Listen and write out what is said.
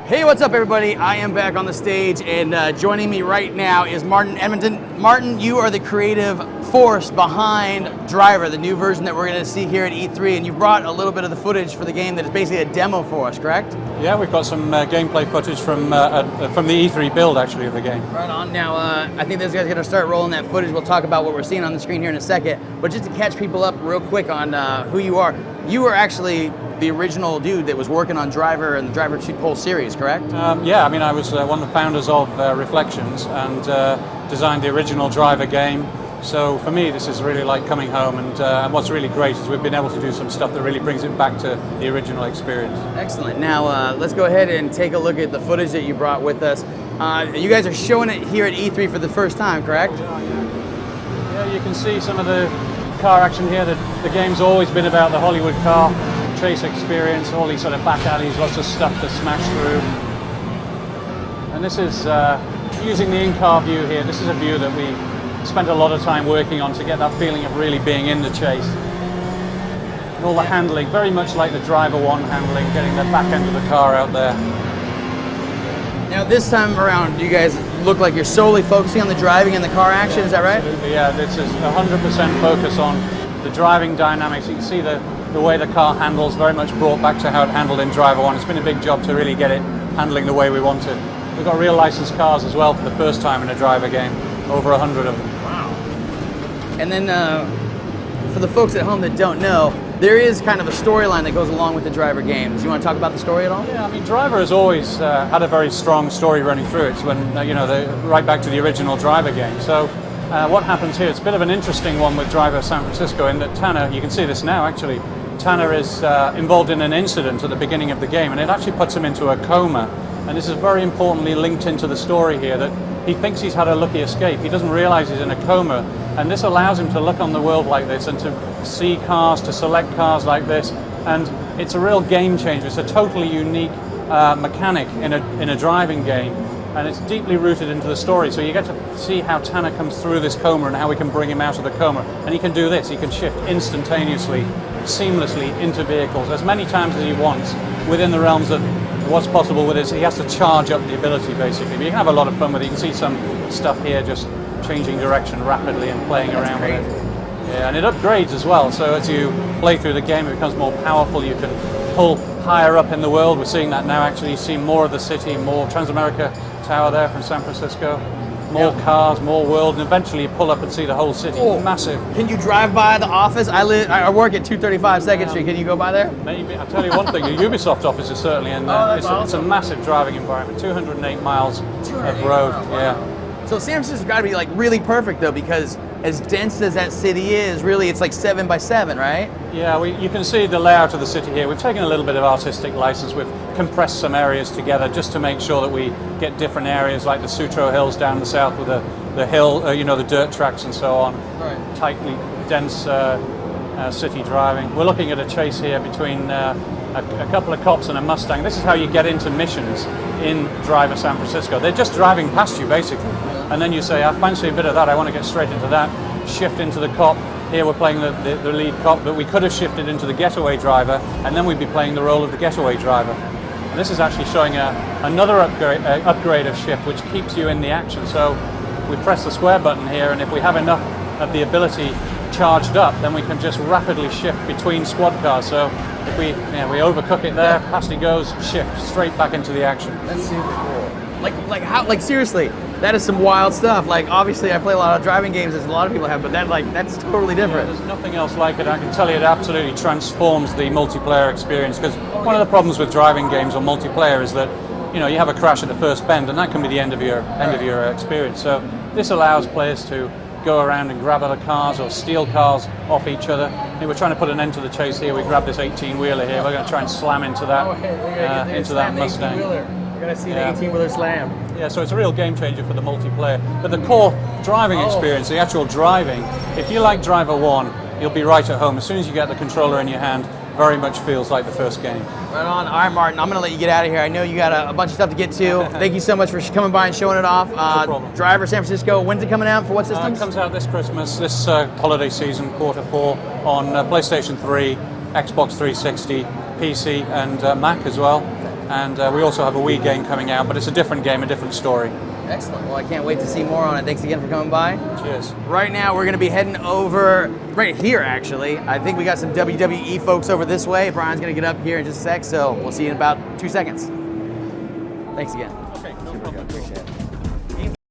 Hey, what's up, everybody? I am back on the stage, and joining me right now is Martin Edmonton. Martin, you are the creative force behind Driver, the new version that we're going to see here at E3, and you brought a little bit of the footage for the game that is basically a demo for us, correct? Yeah, we've got some gameplay footage from the E3 build, actually, of the game. Right on. Now, I think this guy's going to start rolling that footage. We'll talk about what we're seeing on the screen here in a second, but just to catch people up real quick on who you are, you were actually the original dude that was working on Driver and the Driver 2 whole series, correct? Yeah, I mean, I was one of the founders of Reflections and designed the original Driver game. So for me, this is really like coming home, and what's really great is we've been able to do some stuff that really brings it back to the original experience. Excellent. Now, let's go ahead and take a look at the footage that you brought with us. You guys are showing it here at E3 for the first time, correct? Yeah, you can see some of the car action here. The game's always been about the Hollywood car chase experience, all these sort of back alleys, lots of stuff to smash through. And this is, using the in-car view here, this is a view that we spent a lot of time working on to get that feeling of really being in the chase. And all the handling, very much like the Driver 1 handling, getting the back end of the car out there. Now this time around, you guys look like you're solely focusing on the driving and the car action, is that right? Absolutely, yeah. This is 100% focus on the driving dynamics. You can see the way the car handles, very much brought back to how it handled in Driver 1. It's been a big job to really get it handling the way we want it. We've got real licensed cars as well for the first time in a Driver game, over 100 of them. Wow. And then for the folks at home that don't know, there is kind of a storyline that goes along with the Driver games. You want to talk about the story at all? Yeah, I mean, Driver has always had a very strong story running through it. It's when, right back to the original Driver game. So what happens here, it's a bit of an interesting one with Driver San Francisco in that Tanner, you can see this now actually, Tanner is involved in an incident at the beginning of the game, and it actually puts him into a coma. And this is very importantly linked into the story here, that he thinks he's had a lucky escape. He doesn't realize he's in a coma, and this allows him to look on the world like this and to see cars, to select cars like this. And it's a real game changer. It's a totally unique mechanic in a driving game, and it's deeply rooted into the story. So you get to see how Tanner comes through this coma and how we can bring him out of the coma. And he can do this. He can shift instantaneously, seamlessly into vehicles as many times as he wants within the realms of what's possible with it. He has to charge up the ability, basically. But you can have a lot of fun with it. You can see some stuff here just changing direction rapidly and playing around with it. Yeah, and it upgrades as well. So as you play through the game, it becomes more powerful. You can pull higher up in the world. We're seeing that now, actually. You see more of the city, more Transamerica Tower there from San Francisco. More cars, more world, and eventually you pull up and see the whole city. Oh, massive. Can you drive by the office? I work at 235 2nd Street. Can you go by there? Maybe. I'll tell you one thing, the Ubisoft office is certainly in there. It's a massive driving environment, 208 miles of road. Yeah. So San Francisco's got to be like really perfect though, because as dense as that city is, really it's like 7 by 7, right? Yeah, you can see the layout of the city here. We've taken a little bit of artistic license. We've compressed some areas together just to make sure that we get different areas like the Sutro Hills down the south with the hill, the dirt tracks and so on. Right. Tightly dense city driving. We're looking at a chase here between a couple of cops and a Mustang. This is how you get into missions in Driver San Francisco. They're just driving past you, basically. And then you say, I fancy a bit of that, I want to get straight into that, shift into the cop. Here we're playing the lead cop, but we could have shifted into the getaway driver, and then we'd be playing the role of the getaway driver. And this is actually showing another upgrade of shift, which keeps you in the action. So we press the square button here, and if we have enough of the ability charged up, then we can just rapidly shift between squad cars. So if we overcook it there, past he goes, shift straight back into the action. That's super cool. Like seriously, that is some wild stuff. Like obviously I play a lot of driving games as a lot of people have, but that's totally different. Yeah, there's nothing else like it. I can tell you it absolutely transforms the multiplayer experience, because one of the problems with driving games or multiplayer is that you have a crash at the first bend, and that can be the end of your experience. So this allows players to go around and grab other cars or steal cars off each other. We're trying to put an end to the chase here. We grab this 18-wheeler here. We're going to try and slam into that into that Mustang. We're going to see the 18-wheeler slam. Yeah, so it's a real game changer for the multiplayer. But the core driving experience, the actual driving, if you like Driver 1, you'll be right at home. As soon as you get the controller in your hand, very much feels like the first game. Right on. All right, Martin, I'm going to let you get out of here. I know you got a bunch of stuff to get to. Thank you so much for coming by and showing it off. No problem. Driver San Francisco, when's it coming out? For what systems? It comes out this Christmas, this holiday season, Q4, on PlayStation 3, Xbox 360, PC, and Mac as well. And we also have a Wii game coming out, but it's a different game, a different story. Excellent. Well, I can't wait to see more on it. Thanks again for coming by. Cheers. Right now, we're going to be heading over right here, actually. I think we got some WWE folks over this way. Brian's going to get up here in just a sec, so we'll see you in about 2 seconds. Thanks again. Okay, no problem. Appreciate it.